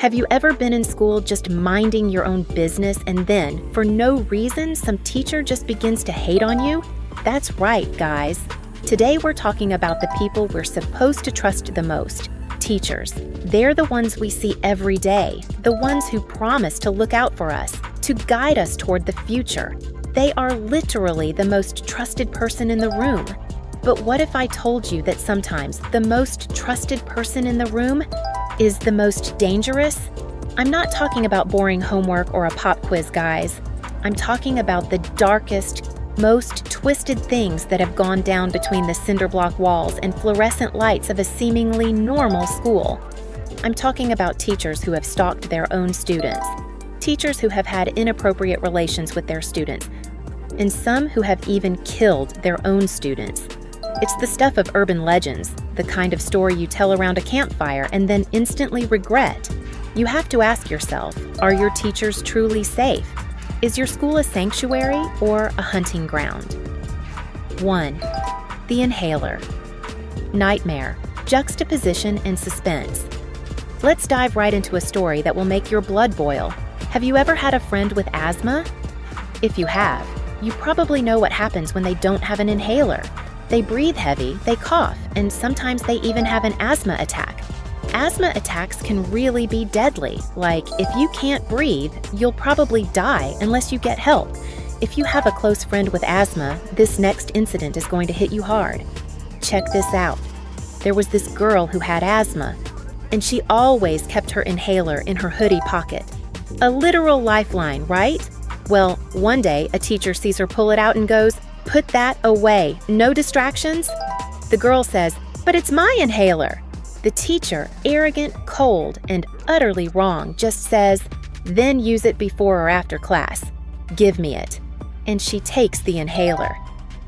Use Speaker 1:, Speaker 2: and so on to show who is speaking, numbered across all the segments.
Speaker 1: Have you ever been in school just minding your own business and then, for no reason, some teacher just begins to hate on you? That's right, guys. Today we're talking about the people we're supposed to trust the most, teachers. They're the ones we see every day, the ones who promise to look out for us, to guide us toward the future. They are literally the most trusted person in the room. But what if I told you that sometimes the most trusted person in the room is the most dangerous? I'm not talking about boring homework or a pop quiz, guys. I'm talking about the darkest, most twisted things that have gone down between the cinder block walls and fluorescent lights of a seemingly normal school. I'm talking about teachers who have stalked their own students, teachers who have had inappropriate relations with their students, and some who have even killed their own students. It's the stuff of urban legends, the kind of story you tell around a campfire and then instantly regret. You have to ask yourself, are your teachers truly safe? Is your school a sanctuary or a hunting ground? 1. The inhaler. Nightmare, juxtaposition, and suspense. Let's dive right into a story that will make your blood boil. Have you ever had a friend with asthma? If you have, you probably know what happens when they don't have an inhaler. They breathe heavy, they cough, and sometimes they even have an asthma attack. Asthma attacks can really be deadly. Like, if you can't breathe, you'll probably die unless you get help. If you have a close friend with asthma, this next incident is going to hit you hard. Check this out. There was this girl who had asthma, and she always kept her inhaler in her hoodie pocket. A literal lifeline, right? Well, one day, a teacher sees her pull it out and goes, "Put that away. No distractions?" The girl says, "But it's my inhaler." The teacher, arrogant, cold, and utterly wrong, just says, "Then use it before or after class. Give me it." And she takes the inhaler.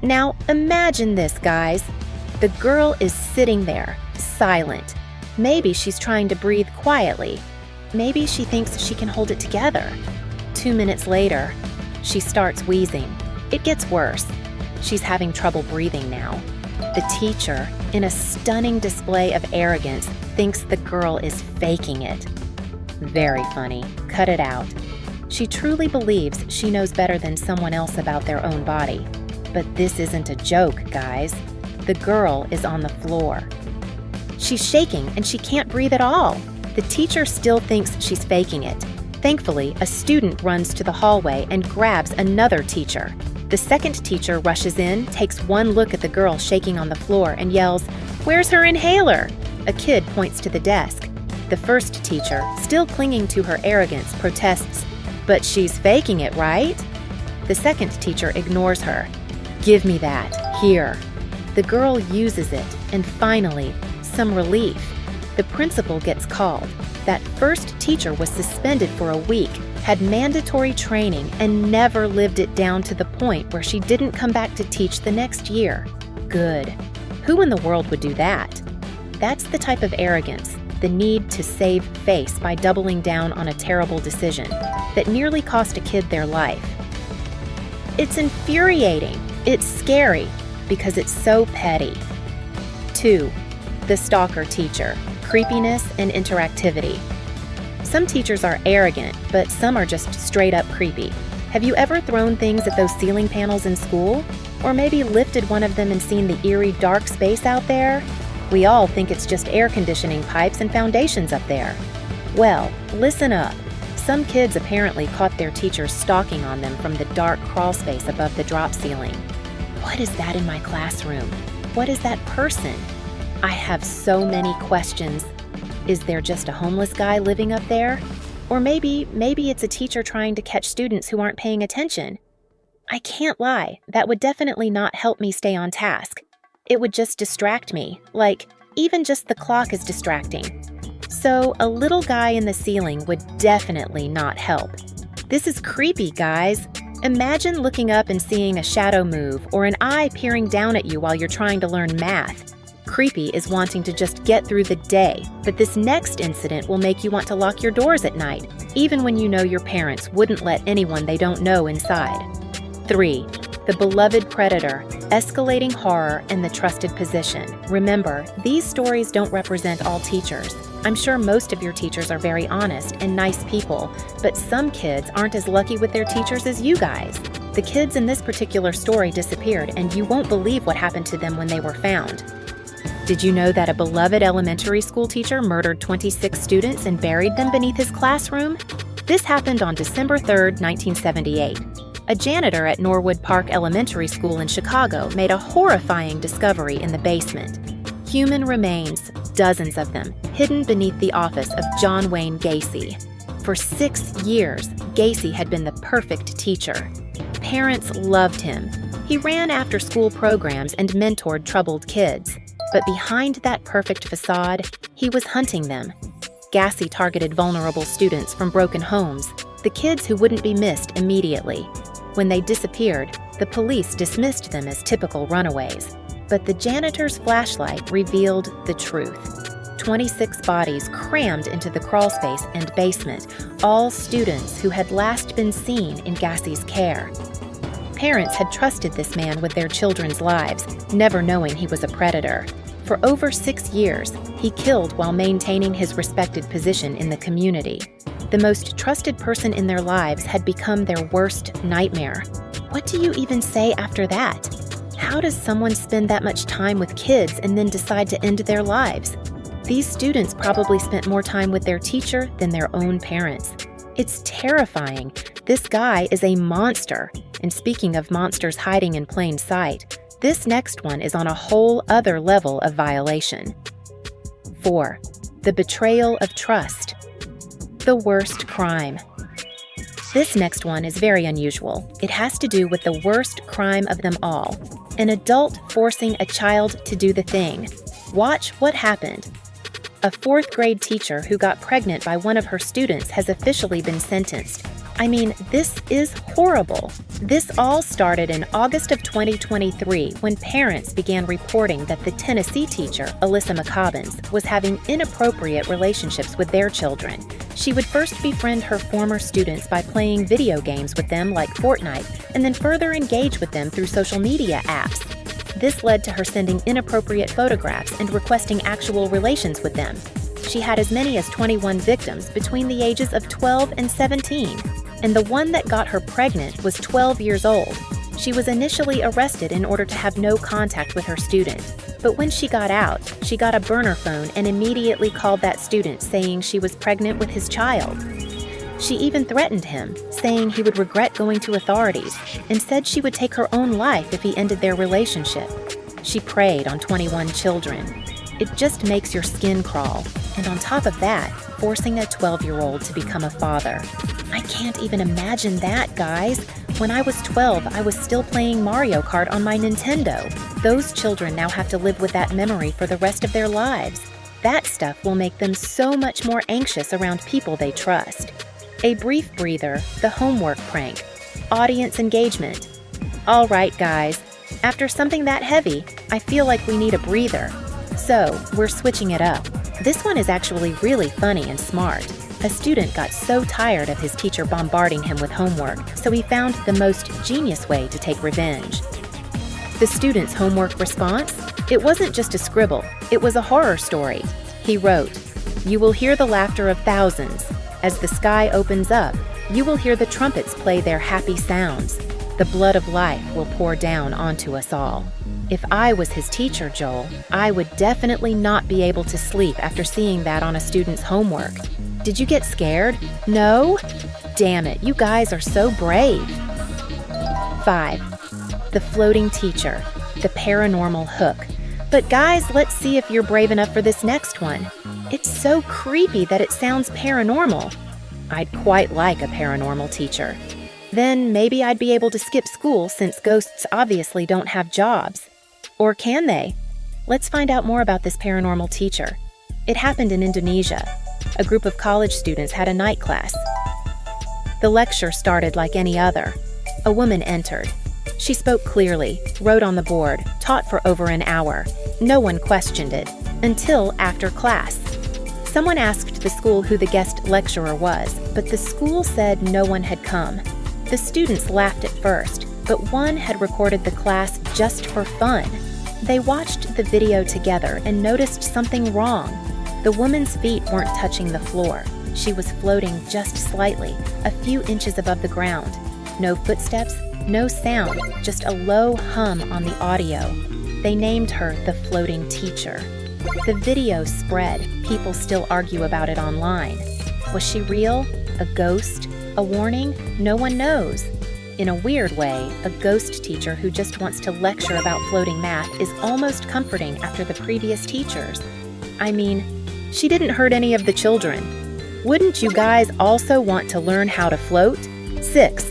Speaker 1: Now, imagine this, guys. The girl is sitting there, silent. Maybe she's trying to breathe quietly. Maybe she thinks she can hold it together. 2 minutes later, she starts wheezing. It gets worse. She's having trouble breathing now. The teacher, in a stunning display of arrogance, thinks the girl is faking it. Very funny. Cut it out. She truly believes she knows better than someone else about their own body. But this isn't a joke, guys. The girl is on the floor. She's shaking and she can't breathe at all. The teacher still thinks she's faking it. Thankfully, a student runs to the hallway and grabs another teacher. The second teacher rushes in, takes one look at the girl shaking on the floor, and yells, "Where's her inhaler?" A kid points to the desk. The first teacher, still clinging to her arrogance, protests, "But she's faking it, right?" The second teacher ignores her. "Give me that. Here." The girl uses it, and finally, some relief. The principal gets called. That first teacher was suspended for a week, had mandatory training, and never lived it down to the point where she didn't come back to teach the next year. Good. Who in the world would do that? That's the type of arrogance, the need to save face by doubling down on a terrible decision that nearly cost a kid their life. It's infuriating. It's scary because it's so petty. 2. The stalker teacher. Creepiness and interactivity. Some teachers are arrogant, but some are just straight up creepy. Have you ever thrown things at those ceiling panels in school? Or maybe lifted one of them and seen the eerie dark space out there? We all think it's just air conditioning pipes and foundations up there. Well, listen up. Some kids apparently caught their teachers stalking on them from the dark crawl space above the drop ceiling. What is that in my classroom? What is that person? I have so many questions. Is there just a homeless guy living up there? Or maybe it's a teacher trying to catch students who aren't paying attention. I can't lie, that would definitely not help me stay on task. It would just distract me, like even just the clock is distracting. So a little guy in the ceiling would definitely not help. This is creepy, guys. Imagine looking up and seeing a shadow move or an eye peering down at you while you're trying to learn math. Creepy is wanting to just get through the day, but this next incident will make you want to lock your doors at night, even when you know your parents wouldn't let anyone they don't know inside. 3. The beloved predator, escalating horror, and the trusted position. Remember, these stories don't represent all teachers. I'm sure most of your teachers are very honest and nice people, but some kids aren't as lucky with their teachers as you guys. The kids in this particular story disappeared, and you won't believe what happened to them when they were found. Did you know that a beloved elementary school teacher murdered 26 students and buried them beneath his classroom? This happened on December 3, 1978. A janitor at Norwood Park Elementary School in Chicago made a horrifying discovery in the basement. Human remains, dozens of them, hidden beneath the office of John Wayne Gacy. For 6 years, Gacy had been the perfect teacher. Parents loved him. He ran after-school programs and mentored troubled kids. But behind that perfect facade, he was hunting them. Gacy targeted vulnerable students from broken homes, the kids who wouldn't be missed immediately. When they disappeared, the police dismissed them as typical runaways. But the janitor's flashlight revealed the truth. 26 bodies crammed into the crawlspace and basement, all students who had last been seen in Gacy's care. Parents had trusted this man with their children's lives, never knowing he was a predator. For over 6 years, he killed while maintaining his respected position in the community. The most trusted person in their lives had become their worst nightmare. What do you even say after that? How does someone spend that much time with kids and then decide to end their lives? These students probably spent more time with their teacher than their own parents. It's terrifying. This guy is a monster. And speaking of monsters hiding in plain sight, this next one is on a whole other level of violation. 4. The betrayal of trust. The worst crime. This next one is very unusual. It has to do with the worst crime of them all. An adult forcing a child to do the thing. Watch what happened. A 4th grade teacher who got pregnant by one of her students has officially been sentenced. I mean, this is horrible. This all started in August of 2023 when parents began reporting that the Tennessee teacher, Alyssa McCobbins, was having inappropriate relationships with their children. She would first befriend her former students by playing video games with them like Fortnite, and then further engage with them through social media apps. This led to her sending inappropriate photographs and requesting actual relations with them. She had as many as 21 victims between the ages of 12 and 17, and the one that got her pregnant was 12 years old. She was initially arrested in order to have no contact with her student, but when she got out, she got a burner phone and immediately called that student saying she was pregnant with his child. She even threatened him, saying he would regret going to authorities, and said she would take her own life if he ended their relationship. She preyed on 21 children. It just makes your skin crawl, and on top of that, forcing a 12-year-old to become a father. I can't even imagine that, guys. When I was 12, I was still playing Mario Kart on my Nintendo. Those children now have to live with that memory for the rest of their lives. That stuff will make them so much more anxious around people they trust. A brief breather, the homework prank, audience engagement. All right, guys, after something that heavy, I feel like we need a breather. So, we're switching it up. This one is actually really funny and smart. A student got so tired of his teacher bombarding him with homework, so he found the most genius way to take revenge. The student's homework response? It wasn't just a scribble, it was a horror story. He wrote, "You will hear the laughter of thousands. As the sky opens up, you will hear the trumpets play their happy sounds. The blood of life will pour down onto us all." If I was his teacher, Joel, I would definitely not be able to sleep after seeing that on a student's homework. Did you get scared? No? Damn it, you guys are so brave. 5. The floating teacher, the paranormal hook. But guys, let's see if you're brave enough for this next one. It's so creepy that it sounds paranormal. I'd quite like a paranormal teacher. Then maybe I'd be able to skip school since ghosts obviously don't have jobs. Or can they? Let's find out more about this paranormal teacher. It happened in Indonesia. A group of college students had a night class. The lecture started like any other. A woman entered. She spoke clearly, wrote on the board, taught for over an hour. No one questioned it, until after class. Someone asked the school who the guest lecturer was, but the school said no one had come. The students laughed at first, but one had recorded the class just for fun. They watched the video together and noticed something wrong. The woman's feet weren't touching the floor. She was floating just slightly, a few inches above the ground. No footsteps, no sound, just a low hum on the audio. They named her the floating teacher. The video spread. People still argue about it online. Was she real? A ghost? A warning? No one knows. In a weird way, a ghost teacher who just wants to lecture about floating math is almost comforting after the previous teachers. I mean, she didn't hurt any of the children. Wouldn't you guys also want to learn how to float? 6.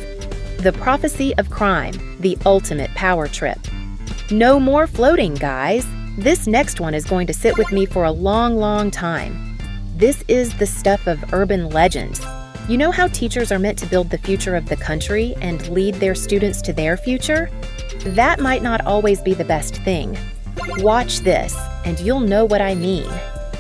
Speaker 1: The Prophecy of Crime, the ultimate power trip. No more floating, guys. This next one is going to sit with me for a long, long time. This is the stuff of urban legends. You know how teachers are meant to build the future of the country and lead their students to their future? That might not always be the best thing. Watch this, and you'll know what I mean.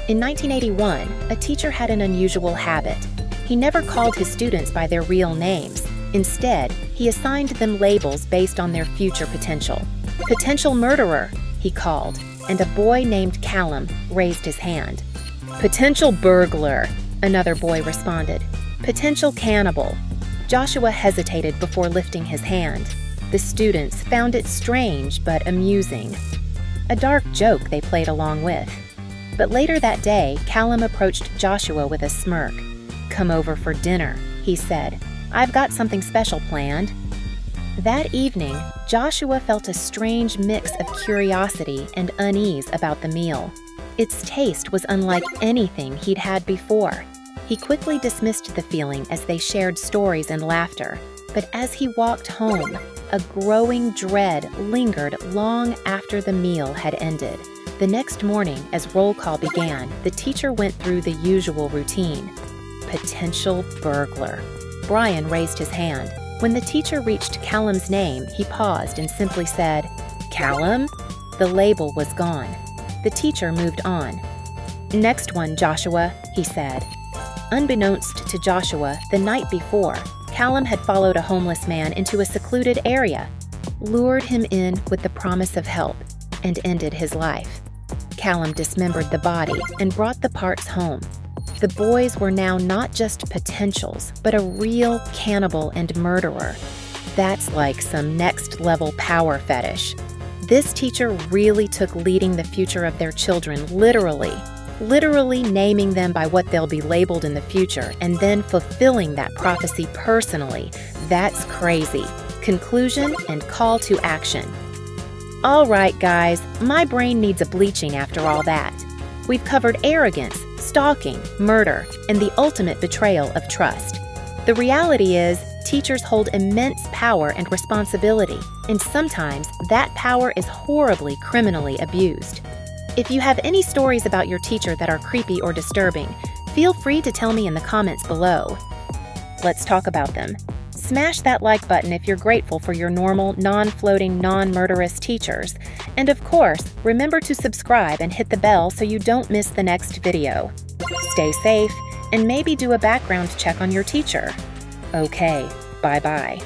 Speaker 1: In 1981, a teacher had an unusual habit. He never called his students by their real names. Instead, he assigned them labels based on their future potential. Potential murderer, he called, and a boy named Callum raised his hand. Potential burglar, another boy responded. Potential cannibal. Joshua hesitated before lifting his hand. The students found it strange but amusing. A dark joke they played along with. But later that day, Callum approached Joshua with a smirk. "Come over for dinner," he said. "I've got something special planned." That evening, Joshua felt a strange mix of curiosity and unease about the meal. Its taste was unlike anything he'd had before. He quickly dismissed the feeling as they shared stories and laughter. But as he walked home, a growing dread lingered long after the meal had ended. The next morning, as roll call began, the teacher went through the usual routine. Potential burglar. Brian raised his hand. When the teacher reached Callum's name, he paused and simply said, "Callum?" The label was gone. The teacher moved on. "Next one, Joshua," he said. Unbeknownst to Joshua, the night before, Callum had followed a homeless man into a secluded area, lured him in with the promise of help, and ended his life. Callum dismembered the body and brought the parts home. The boys were now not just potentials, but a real cannibal and murderer. That's like some next-level power fetish. This teacher really took leading the future of their children literally naming them by what they'll be labeled in the future, and then fulfilling that prophecy personally. That's crazy. Conclusion and call to action. All right, guys, my brain needs a bleaching after all that. We've covered arrogance, stalking, murder, and the ultimate betrayal of trust. The reality is, teachers hold immense power and responsibility, and sometimes that power is horribly criminally abused. If you have any stories about your teacher that are creepy or disturbing, feel free to tell me in the comments below. Let's talk about them. Smash that like button if you're grateful for your normal, non-floating, non-murderous teachers. And of course, remember to subscribe and hit the bell so you don't miss the next video. Stay safe, and maybe do a background check on your teacher. Okay, bye-bye.